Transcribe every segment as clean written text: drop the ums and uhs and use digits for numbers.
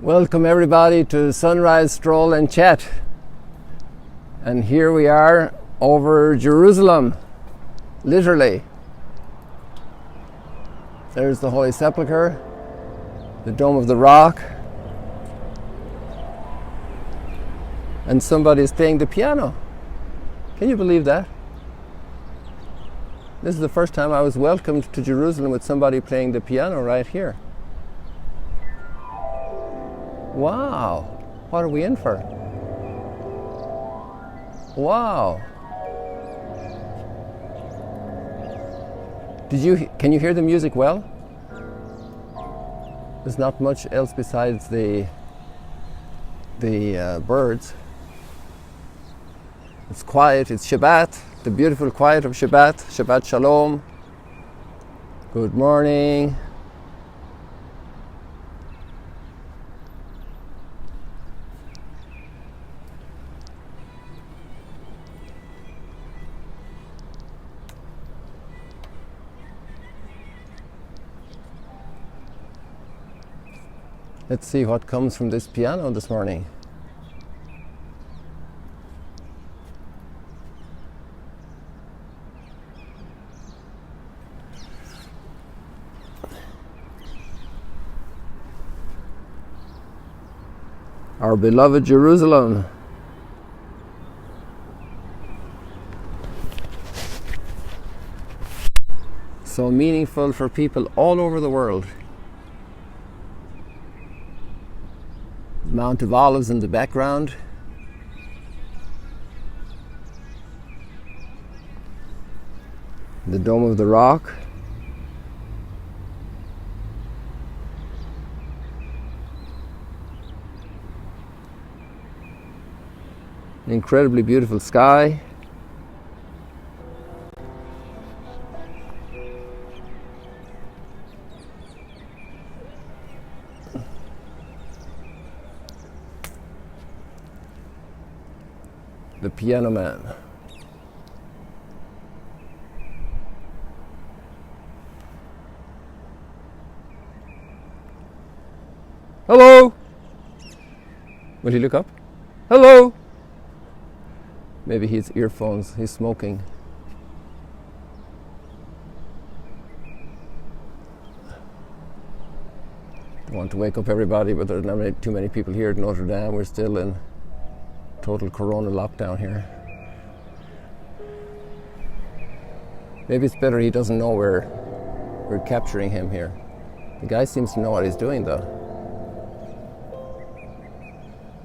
Welcome everybody to Sunrise, Stroll and Chat. And here we are over Jerusalem, literally. There's the Holy Sepulchre, the Dome of the Rock, and somebody's playing the piano. Can you believe that? This is the first time I was welcomed to Jerusalem with somebody playing the piano right here. Wow, what are we in for? Wow. Can you hear the music well? There's not much else besides the birds. It's quiet, it's Shabbat, the beautiful quiet of Shabbat, Shabbat Shalom. Good morning. Let's see what comes from this piano this morning. Our beloved Jerusalem. So meaningful for people all over the world. Mount of Olives in the background. The Dome of the Rock. An incredibly beautiful sky. The piano man. Hello! Will he look up? Hello! Maybe he's earphones, he's smoking. Don't want to wake up everybody, but there's not too many people here at Notre Dame. We're still in total corona lockdown here. Maybe it's better he doesn't know we're capturing him here. The guy seems to know what he's doing though.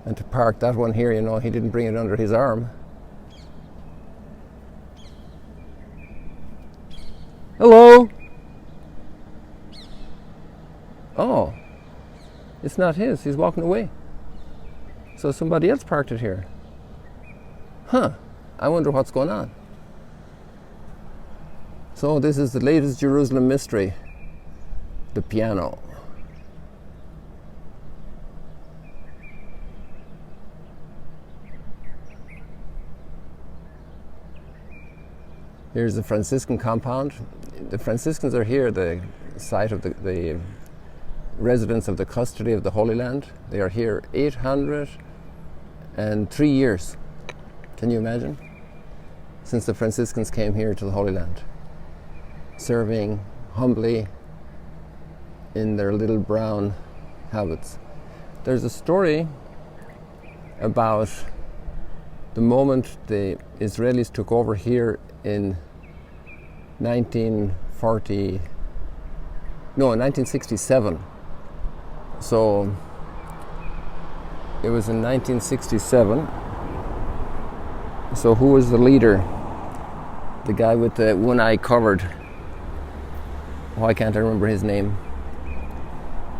And to park that one here, he didn't bring it under his arm. Hello? Oh, it's not his, he's walking away. So somebody else parked it here. Huh, I wonder what's going on. So this is the latest Jerusalem mystery, the piano. Here's the Franciscan compound. The Franciscans are here, the site of the residence of the custody of the Holy Land. They are here 803 years. Can you imagine? Since the Franciscans came here to the Holy Land, serving humbly in their little brown habits. There's a story about the moment the Israelis took over here in 1967. So it was in 1967. So who was the leader? The guy with the one eye covered. Why can't I remember his name?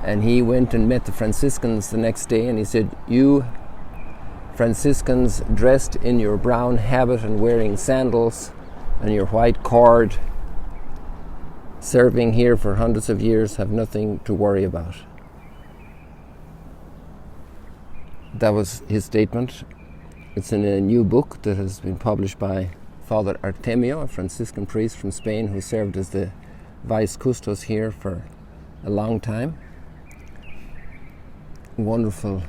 And he went and met the Franciscans the next day and he said, "You Franciscans dressed in your brown habit and wearing sandals and your white cord, serving here for hundreds of years, have nothing to worry about." That was his statement. It's in a new book that has been published by Father Artemio, a Franciscan priest from Spain who served as the vice custos here for a long time. wonderful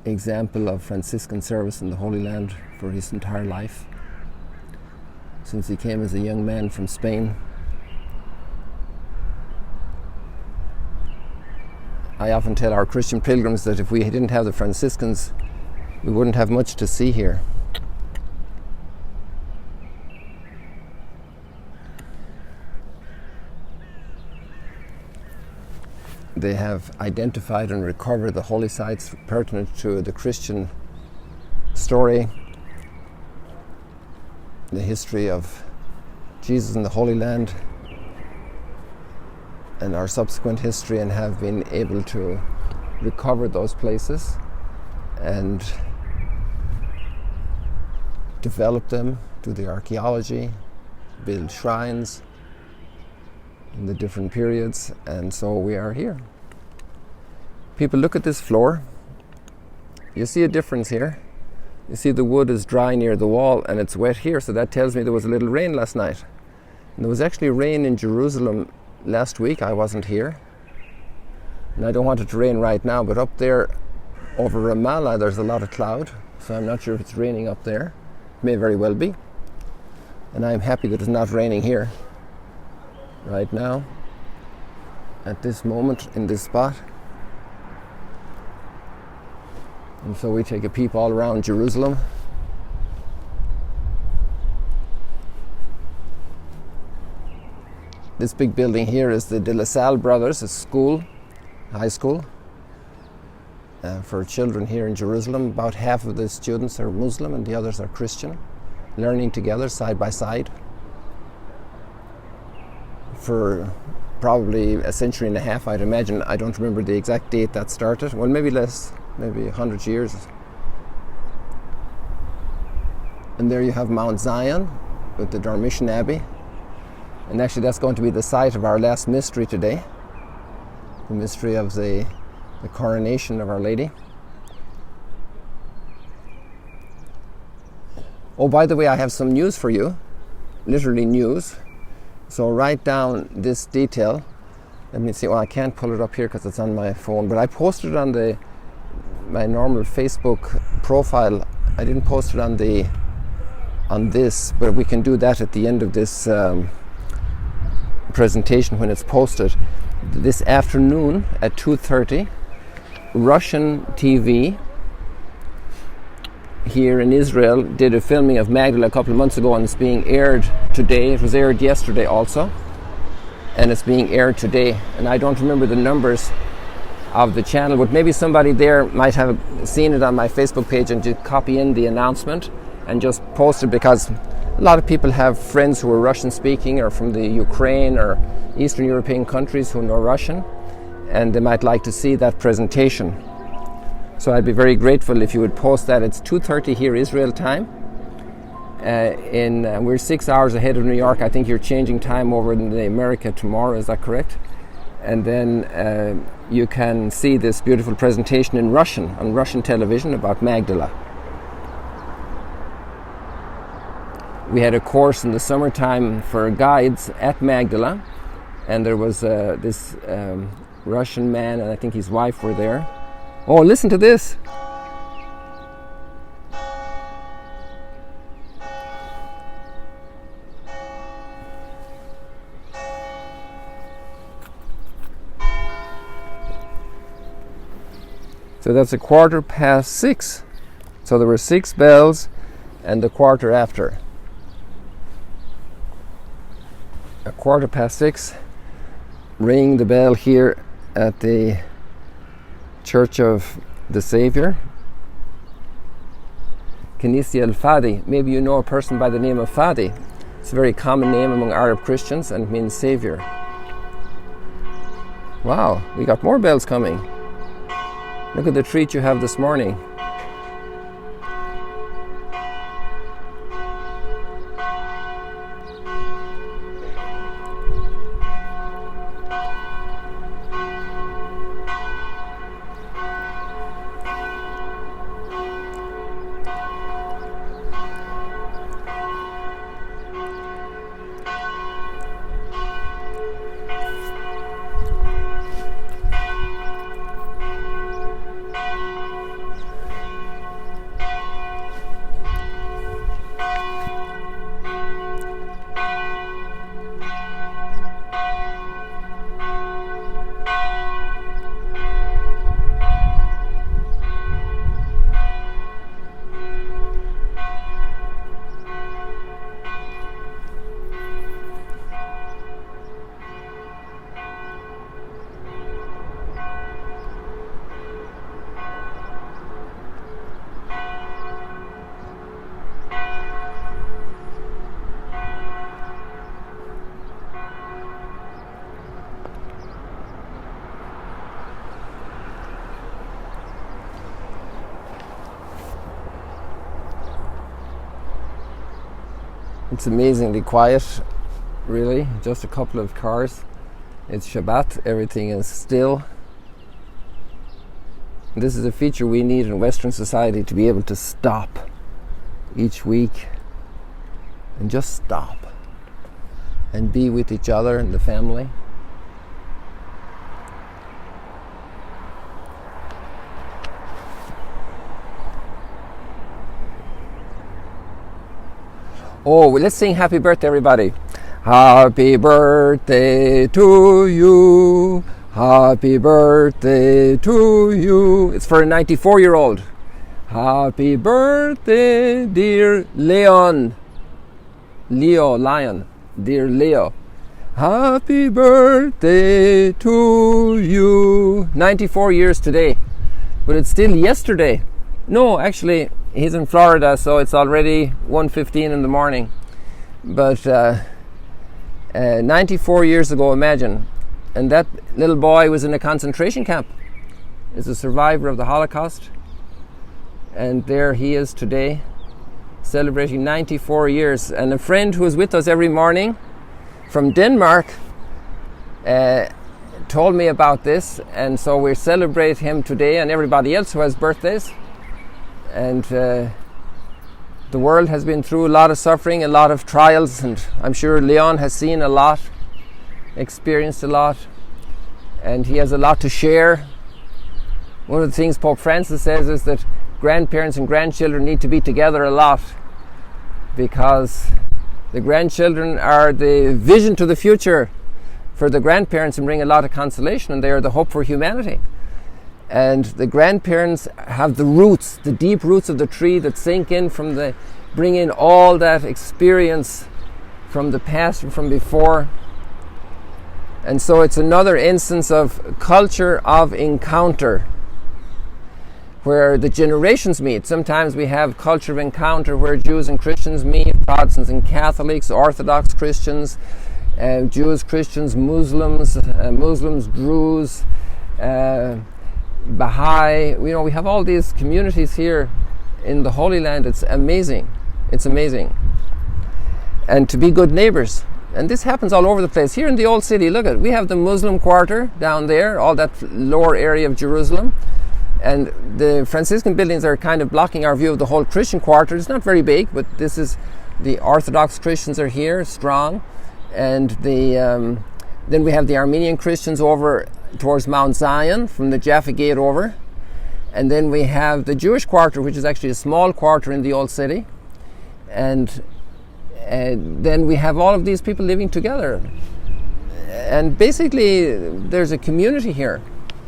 example of Franciscan service in the Holy Land for his entire life, since he came as a young man from Spain. I often tell our Christian pilgrims that if we didn't have the Franciscans, we wouldn't have much to see here. They have identified and recovered the holy sites pertinent to the Christian story, the history of Jesus in the Holy Land, and our subsequent history, and have been able to recover those places and develop them, do the archaeology, build shrines in the different periods, and so we are here. People, look at this floor. You see a difference here. You see the wood is dry near the wall and it's wet here, so that tells me there was a little rain last night. And there was actually rain in Jerusalem last week. I wasn't here, and I don't want it to rain right now, but up there over Ramallah there's a lot of cloud, so I'm not sure if it's raining up there. It may very well be, and I'm happy that it's not raining here right now at this moment in this spot. And so we take a peep all around Jerusalem. This big building here is the De La Salle Brothers, a school, high school for children here in Jerusalem. About half of the students are Muslim and the others are Christian, learning together side by side for probably a century and a half, I'd imagine. I don't remember the exact date that started. Well, maybe less, maybe 100 years. And there you have Mount Zion with the Dormition Abbey. And actually that's going to be the site of our last mystery today, the mystery of the coronation of Our Lady. Oh, by the way, I have some news for you, literally news. So write down this detail. Let me see. Well, I can't pull it up here because it's on my phone, but I posted it on my normal Facebook profile. I didn't post it on this, but we can do that at the end of this presentation when it's posted. This afternoon at 2:30, Russian TV here in Israel did a filming of Magdala a couple of months ago, and it's being aired today. It was aired yesterday also, and it's being aired today. And I don't remember the numbers of the channel, but maybe somebody there might have seen it on my Facebook page and just copy in the announcement and just post it, because a lot of people have friends who are Russian speaking or from the Ukraine or Eastern European countries who know Russian, and they might like to see that presentation. So I'd be very grateful if you would post that. It's 2:30 here Israel time. We're 6 hours ahead of New York. I think you're changing time over in America tomorrow, is that correct? And then you can see this beautiful presentation in Russian, on Russian television, about Magdala. We had a course in the summertime for guides at Magdala, and there was this Russian man, and I think his wife were there. Oh, listen to this. So that's 6:15. So there were 6 bells and the quarter after. 6:15, ringing the bell here at the Church of the Savior. Kinisi al-Fadi. Maybe you know a person by the name of Fadi. It's a very common name among Arab Christians and it means Savior. Wow, we got more bells coming. Look at the treat you have this morning. It's amazingly quiet, really, just a couple of cars. It's Shabbat, everything is still. This is a feature we need in Western society, to be able to stop each week and just stop and be with each other and the family. Oh, well, let's sing happy birthday, everybody. Happy birthday to you. Happy birthday to you. It's for a 94-year-old. Happy birthday, dear Leon. Lion. Dear Leo. Happy birthday to you. 94 years today. But it's still yesterday. No, actually, he's in Florida, so it's already 1:15 in the morning. But 94 years ago, imagine. And that little boy was in a concentration camp. He's a survivor of the Holocaust. And there he is today, celebrating 94 years. And a friend who was with us every morning from Denmark told me about this. And so we celebrate him today and everybody else who has birthdays. And the world has been through a lot of suffering, a lot of trials, and I'm sure Leon has seen a lot, experienced a lot, and he has a lot to share. One of the things Pope Francis says is that grandparents and grandchildren need to be together a lot, because the grandchildren are the vision to the future for the grandparents and bring a lot of consolation, and they are the hope for humanity. And the grandparents have the roots, the deep roots of the tree that sink in bring in all that experience from the past and from before. And so it's another instance of culture of encounter, where the generations meet. Sometimes we have culture of encounter where Jews and Christians meet, Protestants and Catholics, Orthodox Christians, Jews, Christians, Muslims, Druze, Baha'i. We have all these communities here in the Holy Land. It's amazing. It's amazing. And to be good neighbors. And this happens all over the place. Here in the Old City, look at it. We have the Muslim quarter down there, all that lower area of Jerusalem. And the Franciscan buildings are kind of blocking our view of the whole Christian quarter. It's not very big, but this is the Orthodox Christians are here, strong. And then we have the Armenian Christians over towards Mount Zion from the Jaffa Gate over. And then we have the Jewish quarter, which is actually a small quarter in the Old City. And then we have all of these people living together. And basically, there's a community here.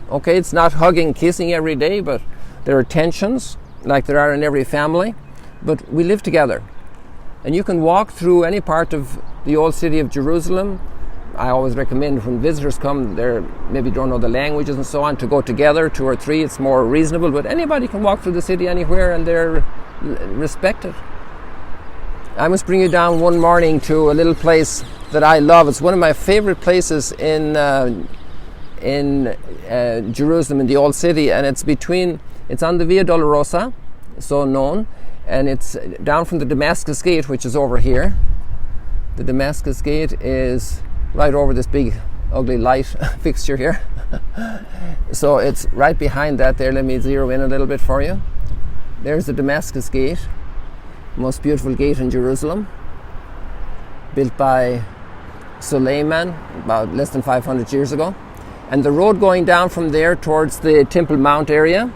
Okay, it's not hugging, kissing every day, but there are tensions, like there are in every family. But we live together. And you can walk through any part of the Old City of Jerusalem. I always recommend when visitors come, they maybe don't know the languages and so on, to go together, 2 or 3, it's more reasonable. But anybody can walk through the city anywhere and they're respected. I must bring you down one morning to a little place that I love. It's one of my favorite places in Jerusalem, in the Old City, and it's on the Via Dolorosa, so known, and it's down from the Damascus Gate, which is over here. The Damascus Gate is right over this big ugly light fixture here. So it's right behind that there. Let me zero in a little bit for you. There's the Damascus Gate, most beautiful gate in Jerusalem, built by Suleiman about less than 500 years ago. And the road going down from there towards the Temple Mount area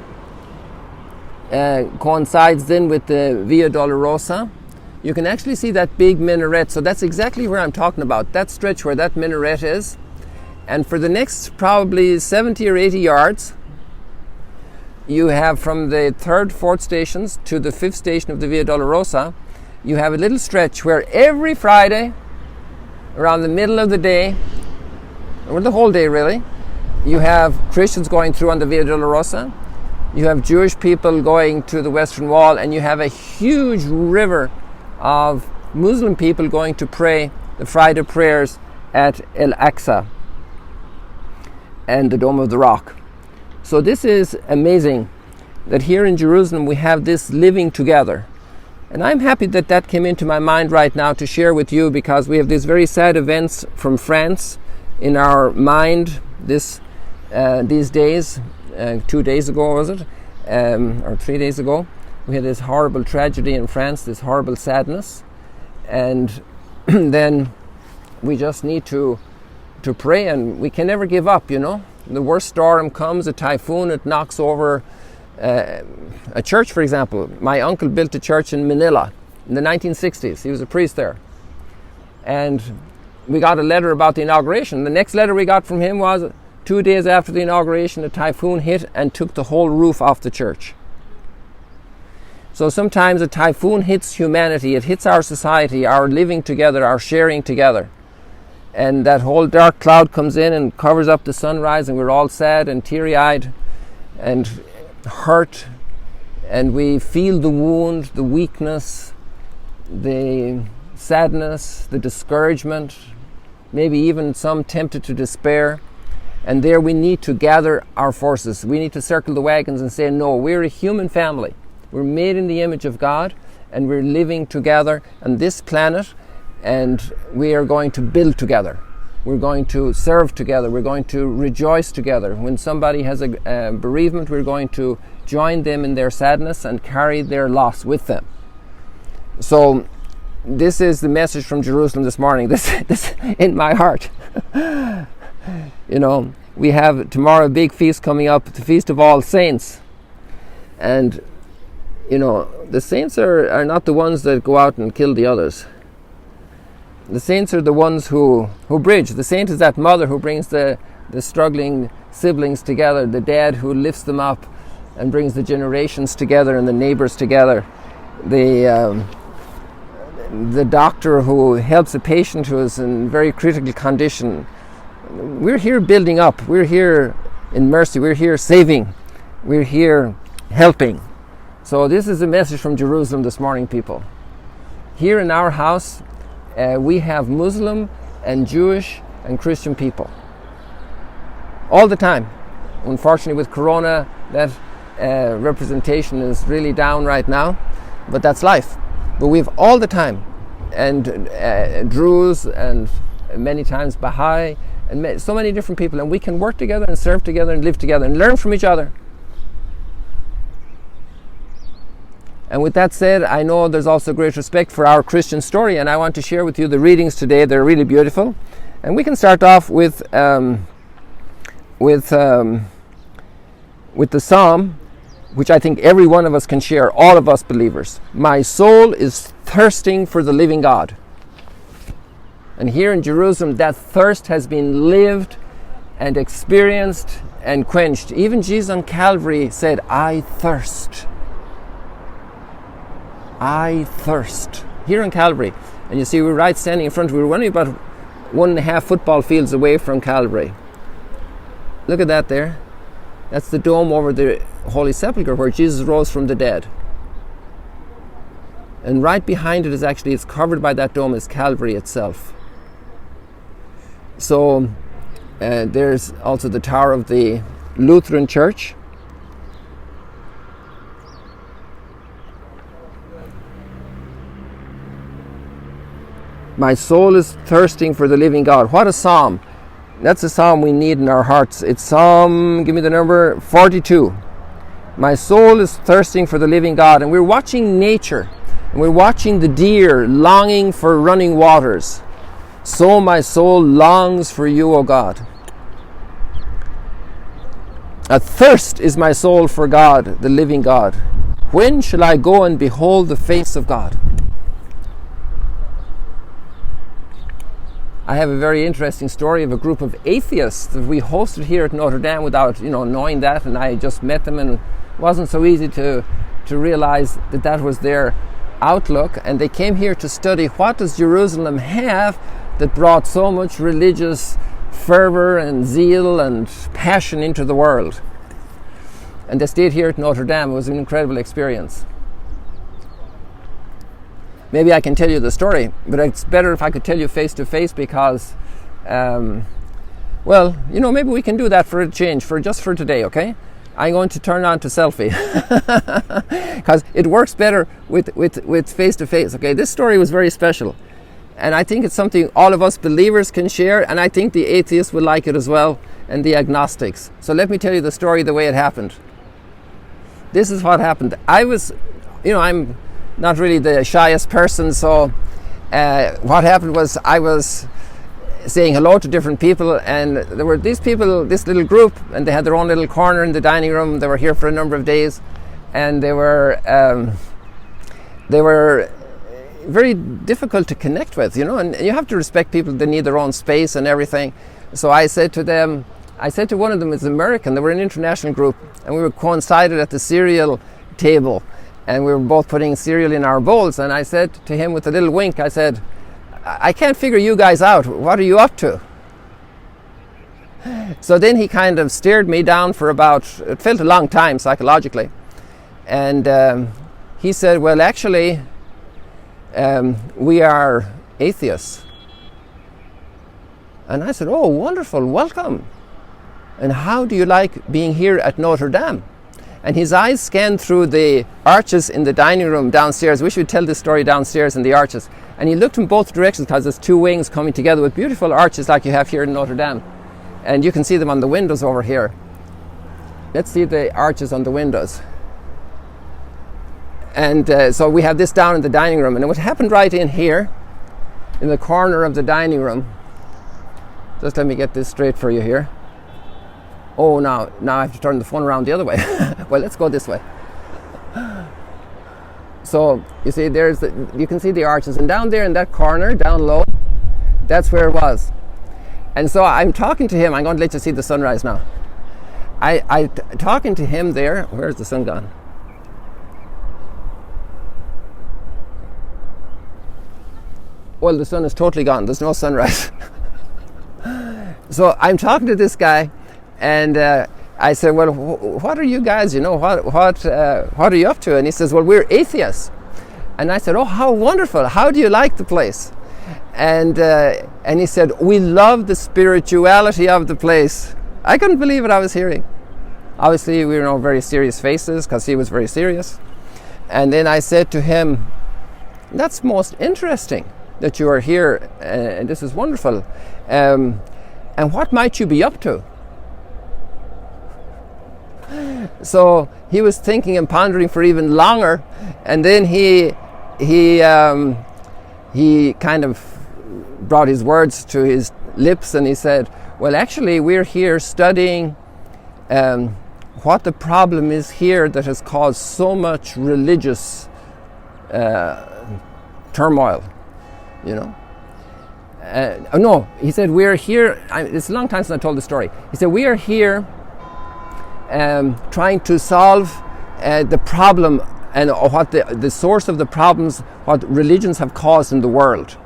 coincides then with the Via Dolorosa. You can actually see that big minaret. So that's exactly where I'm talking about, that stretch where that minaret is. And for the next probably 70 or 80 yards, you have from the 3rd, 4th stations to the 5th station of the Via Dolorosa, you have a little stretch where every Friday, around the middle of the day, or the whole day really, you have Christians going through on the Via Dolorosa, you have Jewish people going to the Western Wall, and you have a huge river of Muslim people going to pray the Friday prayers at Al-Aqsa and the Dome of the Rock. So this is amazing that here in Jerusalem we have this living together. And I'm happy that that came into my mind right now to share with you, because we have these very sad events from France in our mind these days. 2 days ago, was it? Or 3 days ago. We had this horrible tragedy in France, this horrible sadness. And then we just need to pray, and we can never give up, you know. The worst storm comes, a typhoon, it knocks over a church, for example. My uncle built a church in Manila in the 1960s. He was a priest there. And we got a letter about the inauguration. The next letter we got from him was 2 days after the inauguration, a typhoon hit and took the whole roof off the church. So sometimes a typhoon hits humanity, it hits our society, our living together, our sharing together. And that whole dark cloud comes in and covers up the sunrise, and we're all sad and teary-eyed and hurt, and we feel the wound, the weakness, the sadness, the discouragement, maybe even some tempted to despair. And there we need to gather our forces. We need to circle the wagons and say, no, we're a human family. We're made in the image of God, and we're living together on this planet, and we are going to build together. We're going to serve together. We're going to rejoice together. When somebody has a bereavement, we're going to join them in their sadness and carry their loss with them. So this is the message from Jerusalem this morning. This in my heart. You know, we have tomorrow a big feast coming up, the Feast of All Saints. And, you know, the saints are not the ones that go out and kill the others. The saints are the ones who bridge. The saint is that mother who brings the struggling siblings together, the dad who lifts them up and brings the generations together and the neighbors together, the doctor who helps a patient who is in very critical condition. We're here building up. We're here in mercy. We're here saving. We're here helping. So this is a message from Jerusalem this morning, people. Here in our house, we have Muslim and Jewish and Christian people. All the time. Unfortunately, with Corona, that representation is really down right now. But that's life. But we have all the time. And Druze, and many times Baha'i, and so many different people. And we can work together and serve together and live together and learn from each other. And with that said, I know there's also great respect for our Christian story, and I want to share with you the readings today. They're really beautiful. And we can start off with the psalm, which I think every one of us can share, all of us believers. My soul is thirsting for the living God. And here in Jerusalem, that thirst has been lived and experienced and quenched. Even Jesus on Calvary said, I thirst. I thirst. Here on Calvary. And you see, we're right standing in front. We were only about 1.5 football fields away from Calvary. Look at that there. That's the dome over the Holy Sepulchre where Jesus rose from the dead. And right behind it is actually, it's covered by that dome, is Calvary itself. So there's also the tower of the Lutheran Church. My soul is thirsting for the living God. What a psalm. That's a psalm we need in our hearts. It's Psalm, give me the number, 42. My soul is thirsting for the living God. And we're watching nature. And we're watching the deer longing for running waters. So my soul longs for you, O God. Athirst is my soul for God, the living God. When shall I go and behold the face of God? I have a very interesting story of a group of atheists that we hosted here at Notre Dame without, knowing that, and I just met them, and it wasn't so easy to realize that was their outlook. And they came here to study, what does Jerusalem have that brought so much religious fervor and zeal and passion into the world? And they stayed here at Notre Dame. It was an incredible experience. Maybe I can tell you the story, but it's better if I could tell you face to face, because, maybe we can do that for a change, just for today, okay? I'm going to turn on to selfie because it works better with face-to-face. Okay, this story was very special, and I think it's something all of us believers can share, and I think the atheists will like it as well, and the agnostics. So let me tell you the story the way it happened. This is what happened. I was, I'm not really the shyest person, so what happened was I was saying hello to different people, and there were these people, this little group, and they had their own little corner in the dining room. They were here for a number of days, and they were very difficult to connect with, and you have to respect people. They need their own space and everything. So I said to one of them, it's American, they were an international group, and we were coincided at the cereal table, and we were both putting cereal in our bowls, and I said to him with a little wink, I said, I can't figure you guys out. What are you up to? So then he kind of stared me down for it felt a long time psychologically. And he said, well, actually, we are atheists. And I said, oh, wonderful, welcome. And how do you like being here at Notre Dame? And his eyes scanned through the arches in the dining room downstairs. We should tell this story downstairs in the arches. And he looked in both directions because there's two wings coming together with beautiful arches like you have here in Notre Dame. And you can see them on the windows over here. Let's see the arches on the windows. And so we have this down in the dining room. And what happened right in here, in the corner of the dining room, just let me get this straight for you here. Oh, now I have to turn the phone around the other way. Well, let's go this way. So you see, you can see the arches, and down there in that corner, down low, that's where it was. And so I'm talking to him. I'm going to let you see the sunrise now. I talking to him there. Where's the sun gone? Well, the sun is totally gone. There's no sunrise. So I'm talking to this guy, and I said, well, what are you guys, what are you up to? And he says, well, we're atheists. And I said, oh, how wonderful. How do you like the place? And he said, we love the spirituality of the place. I couldn't believe what I was hearing. Obviously, we were all very serious faces because he was very serious. And then I said to him, that's most interesting that you are here, and this is wonderful. And what might you be up to? So he was thinking and pondering for even longer, and then he kind of brought his words to his lips, and he said, well, actually, we're here studying what the problem is here that has caused so much religious turmoil, no, he said, we're here, it's a long time since I told the story. He said, we are here trying to solve the problem and what the source of the problems, what religions have caused in the world.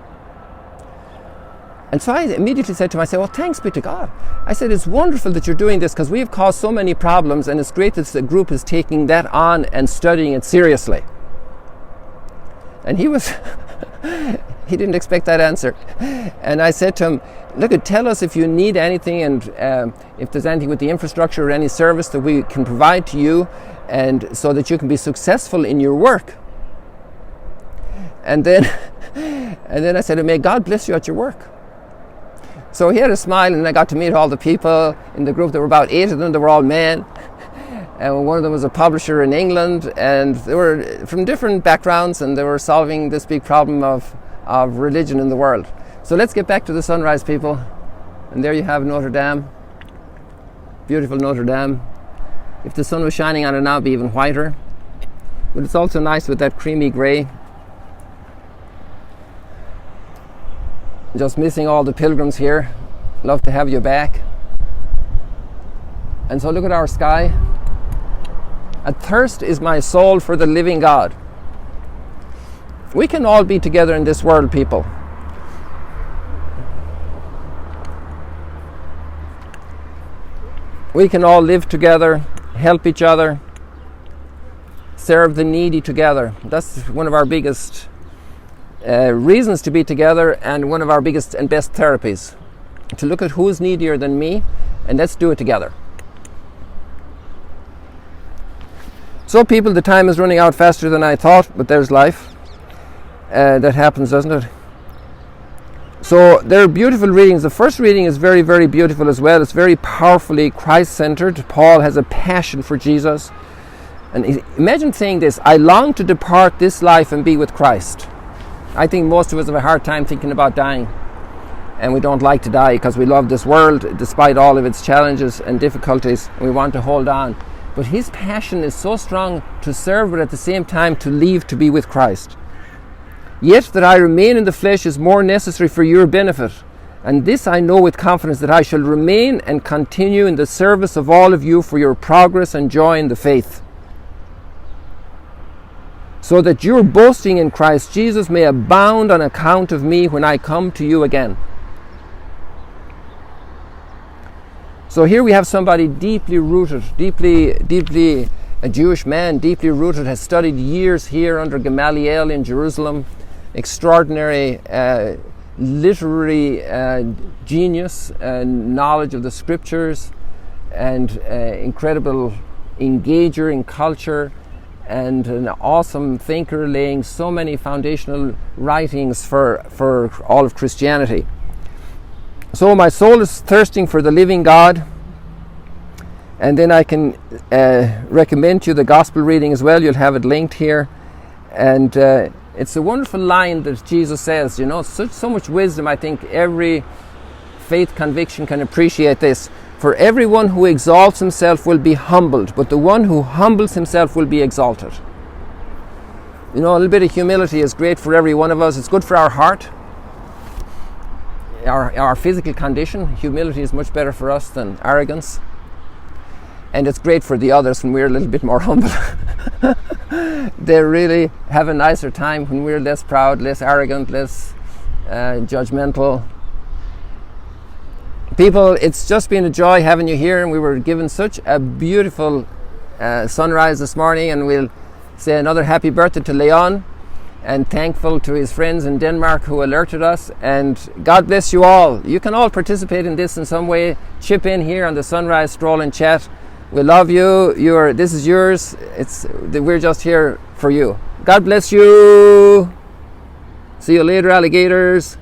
And so I immediately said to myself, well, thanks be to God. I said, it's wonderful that you're doing this because we have caused so many problems, and it's great that the group is taking that on and studying it seriously. And he was, he didn't expect that answer. And I said to him, look, tell us if you need anything, and if there's anything with the infrastructure or any service that we can provide to you, and so that you can be successful in your work. And then I said, may God bless you at your work. So he had a smile, and I got to meet all the people in the group. There were about 8 of them. They were all men. And one of them was a publisher in England, and they were from different backgrounds, and they were solving this big problem of religion in the world. So let's get back to the sunrise, people. And there you have Notre Dame. Beautiful Notre Dame. If the sun was shining on it now, it'd be even whiter. But it's also nice with that creamy grey. Just missing all the pilgrims here. Love to have you back. And so look at our sky. Athirst is my soul for the living God. We can all be together in this world, people. We can all live together, help each other, serve the needy together. That's one of our biggest reasons to be together, and one of our biggest and best therapies. To look at who's needier than me, and let's do it together. So people, the time is running out faster than I thought, but there's life. That happens, doesn't it? So they're beautiful readings. The first reading is very, very beautiful as well. It's very powerfully Christ-centered. Paul has a passion for Jesus. And imagine saying this: I long to depart this life and be with Christ. I think most of us have a hard time thinking about dying. And we don't like to die because we love this world despite all of its challenges and difficulties. We want to hold on. But his passion is so strong to serve, but at the same time to leave to be with Christ. Yet that I remain in the flesh is more necessary for your benefit. And this I know with confidence, that I shall remain and continue in the service of all of you for your progress and joy in the faith. So that your boasting in Christ Jesus may abound on account of me when I come to you again. So here we have somebody deeply rooted, deeply a Jewish man, deeply rooted, has studied years here under Gamaliel in Jerusalem, extraordinary literary genius, knowledge of the scriptures, and incredible engager in culture, and an awesome thinker, laying so many foundational writings for all of Christianity. So my soul is thirsting for the living God. And then I can recommend to you the gospel reading as well. You'll have it linked here. And it's a wonderful line that Jesus says, so much wisdom. I think every faith conviction can appreciate this. For everyone who exalts himself will be humbled, but the one who humbles himself will be exalted. A little bit of humility is great for every one of us. It's good for our heart. Our physical condition. Humility is much better for us than arrogance. And it's great for the others when we're a little bit more humble. They really have a nicer time when we're less proud, less arrogant, less judgmental. People, it's just been a joy having you here, and we were given such a beautiful sunrise this morning, and we'll say another happy birthday to Leon, and thankful to his friends in Denmark who alerted us. And God bless you all. You can all participate in this in some way. Chip in here on the Sunrise Stroll and Chat. We love you. This is yours. We're just here for you. God bless you. See you later, alligators.